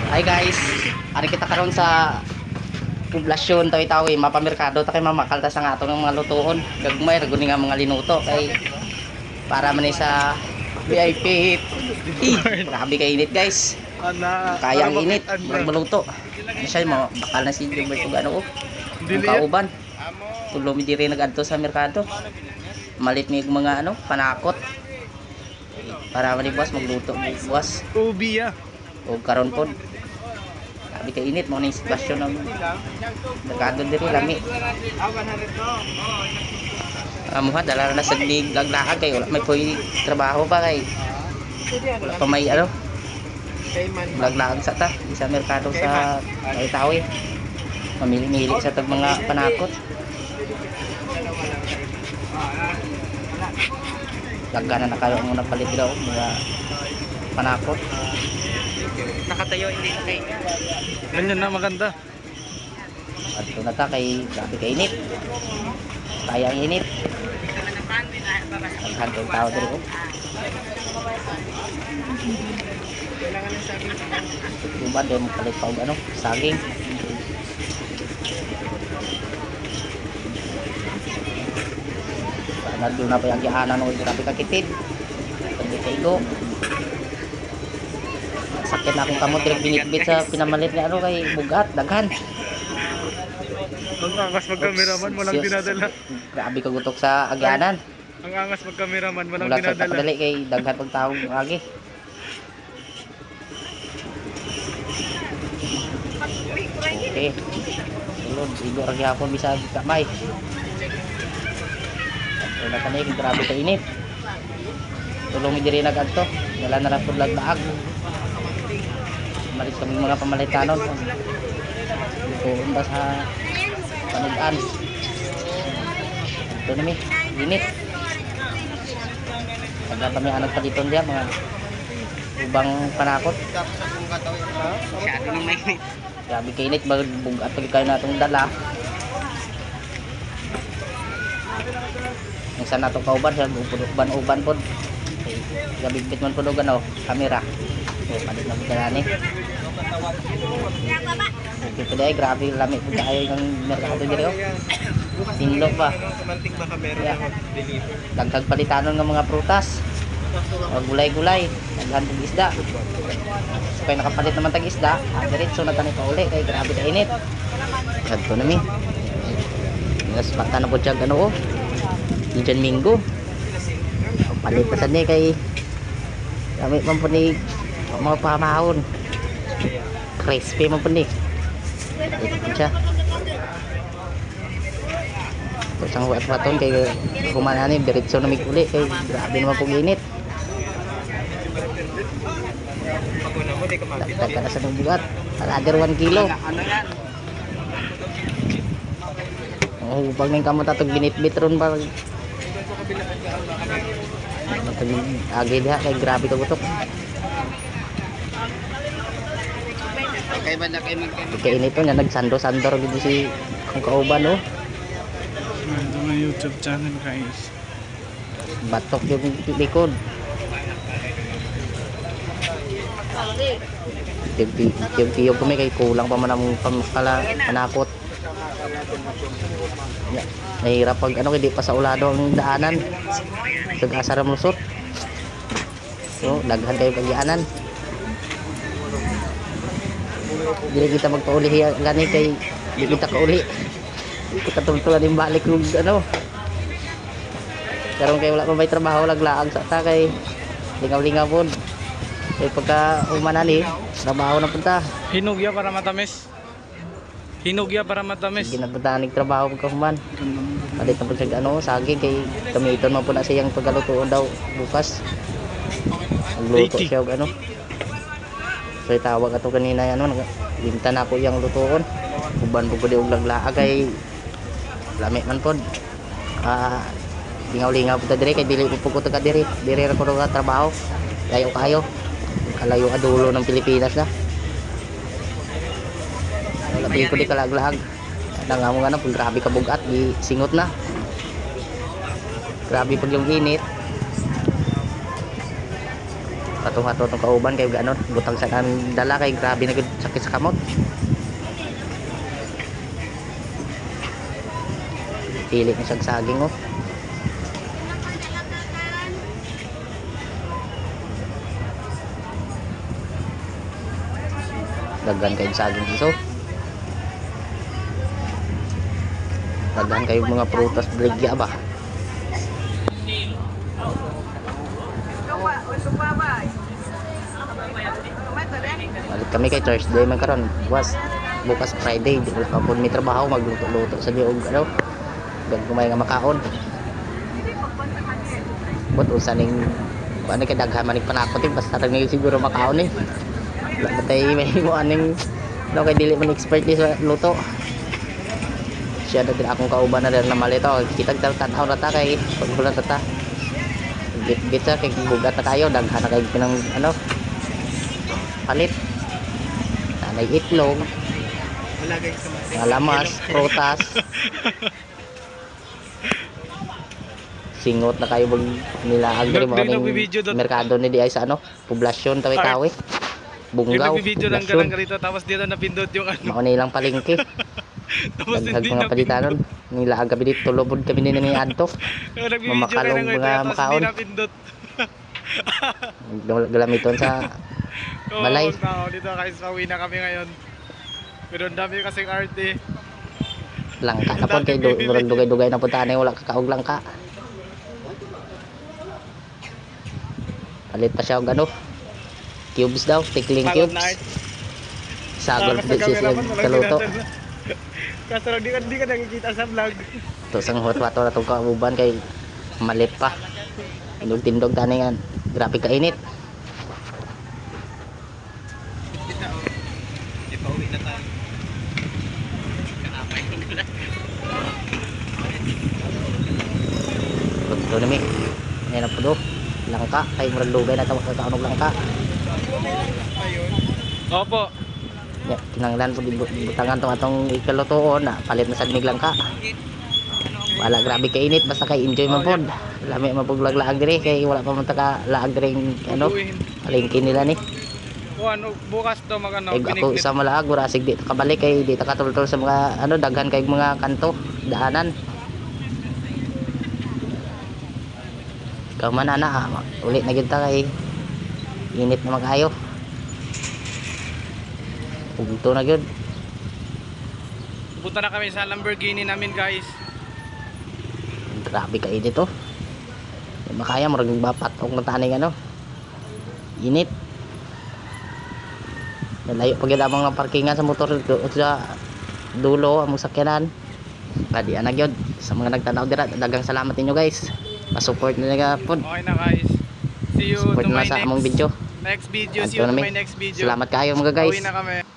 Hi guys, ari kita karon sa poblasyon Tawi-Tawi, mapamerkado ta kay mamakaltas ang ato ng mga lutuon. Gagmay ra guni nga mga linuto kay para man sa VIP. Grabe kay init guys. Kaya ang init, magmaluto. Ano siya mo, bakal na si Gilbert ug ano ang kauban. Tulo mi diri nagadto sa merkado. Malit mi mga ano, panakot. Para man boss magluto boss. Ubi ya. O karon pod. Grabe kay init mo ning sitwasyon ng merkado diri lami. Amuha dala na sa laglakad kay wala may poy trabaho pa kay wala pa may ano laglakad sa ta sa merkado sa Tawi-Tawi. Mamili-mili sa tag mga panakot. Lagana na kayo ang muna palit daw mga panakot. Nakatayo hindi na kay. Ganyan na maganda. At ito na ta kay grabe kay init. Kaya ang init. Ang kay tao dito. Diba din mo palit pa og ano, saging. Nandun na pa yung gihanan ng grabe kakitid. Pwede kaigo. Sakit na akong kamot direk binitbit sa pinamalit ni ano kay bugat, daghan. Ang angas mag-cameraman, walang dinadala. Grabe kagutok sa agyanan. Ang angas mag-cameraman, walang Wala sa dinadala. takdali kay daghan pag taong agi. Okay. Sulod, igo ra gyapon bisag kamay. Wala kanay kay grabe ka init. Tulong mi diri nagadto. Wala na lang pud laglaag. Malit kami mga pamalitanon. Tuon ba sa panugan. Ito na mi, init. Agad kami anak paliton diya mga ubang panakot. Masyado nang mainit. Grabe ka init, bugat pag kayo natong dala. Ang sana nato kauban siya, uban-uban po. Gabigpit man po doon ano, kamera. O, palit na po ni. Okay po dahil, grabe lamig po tayo ng merkado dito. Sinlog pa. Yeah. Dagdag palitanon ng mga prutas. O gulay-gulay. Daghan ng isda. So kaya nakapalit naman tag isda, diretso na tani pa uli kay grabe ka init. Kadto na mi. Nas bata na po siya ano oh. Diyan Minggo. Palit na sad ni kay kami man po ni mga pamahon. Crispy man po ni. Ito siya. Tapos ang wat-waton kay kumanani diretso na mi uli kay grabe naman po init. Dagdag ka na sa bugat. Another 1 kilo. Oh, pag nang kamo tatog binit-bit ron ba? Agi diha kay grabe ka gutok. Kay ba na kay Kay inito nya nagsando-sandor gid si kung kauban no. Ito na YouTube channel guys. Batok yung likod. Tiyo kami kay kulang pa man ang panakot. Nahirap pag ano kay di pa sa ulado ang daanan. Sag-asa ra lusot. So, daghan kayo pagyanan. Dili kita magpauli gani kay di kita kauli. Kita tumtulan yung balik yung ano. Karon kay wala pa may trabaho laglaag sa ta kay lingaw-lingaw pod. Eh pagka umanani, trabaho na punta. Hinugya para matamis. Hinugya para matamis. Ginapuntahan ng trabaho pagka human. Palit na po siya ano, saging kay gamiton mo po na siyang pagkalutuon daw bukas. Magluto siya og ano. So itawag ato kanina ano, limtan ako iyang lutuon. Uban po di og laglaag kay lami man pod. Lingaw-lingaw po ta dire kay dili po ko ta diri. Diri ra ko nga trabaho. Layo kayo. Kalayo adulo ng Pilipinas na. Wala ko di kalaglag. Nangamo nga na pag grabe ka bugat, di singot na. Grabe pag yung init. hatong-hato tong kauban kay ganon butang sa kan dala kay grabe na gud sakit sa kamot. Pili ni saging oh. Daghan kay saging iso. Daghan kay mga prutas bligya ba. Balik kami kay Thursday man karon. Bukas Friday, di wala pa po may trabaho, magluto-luto sa diog ano. Gag kumay nga makaon. But usa ning ano kay daghan man ning panakot basta ra ni siguro makaon eh. Wala tay may mo aning no kay dili man expert sa luto. Siya na din akong kauban na rin na malito. Kita tataw na ta kay pagbulan ta ta. Git sa kay bugat na kayo daghan na kay pinang ano palit. Nanay itlog. Malagay sa mga Alamas, prutas. Singot na kayo bag nila agri mo Nagbibideo doon. merkado ni di ay sa ano, poblasyon tawi-tawi. Yung Bunggaw. nagbibideo lang ka lang rito tapos dito napindot yung ano. Mao nilang palengke. Tapos Daghag hindi mga napindot. palitanon. Nila agabi dito tulobod kami ni adto. Nagbibideo Mamakalong lang rito mga tapos makaon. hindi napindot. Galamiton sa Oo, balay. tao dito guys, pauwi na kami ngayon. Pero ang dami kasing arte. Langka na po kay dugay-dugay na punta na wala kakaog langka. Palit pa siya og ano? Cubes daw, tickling Pagod cubes. na art. Sagol Sa din siya camera man, walang sa luto. ginagawa. Kaso lang di ka nakikita sa vlog. To sang hot-wato na tong kauban kay malit pa. Tindog-tindog tani yan. Grabe kainit. Di pa uwi na tayo. Ito na mi. Ayan na po do. Langka. Kay murag lugay na tawag sa kaunog langka. Opo. Ya, kinanglan po butangan tong atong ikalutuon na palit na sad mig langka. Wala grabe kainit basta kay enjoy man pod. Lami man pug laglaag diri kay wala pa man ta ka laag diri ano. Palengke nila ni. O ano, bukas daw magano, Kay ako isa malaag murasig di ta kabalik kay di ta katultol sa mga ano daghan kay mga kanto, daanan. Kaman ana uli na gyud ta kay init na magayo. Ugto na gyud. Punta na kami sa Lamborghini namin guys. Grabe kainit to. Di makaya murag bapat og mataning ano. Init. Layo pag gyud among parkingan sa motor sa dulo among sakyanan. Kadi ana gyud sa mga nagtanaw dira daghang salamat ninyo guys. Pa-support nila pod. Okay na guys. See you Support to na my sa among video. next video. See Adto you to na mi. my next video. Salamat kayo mga guys. Pauwi na kami.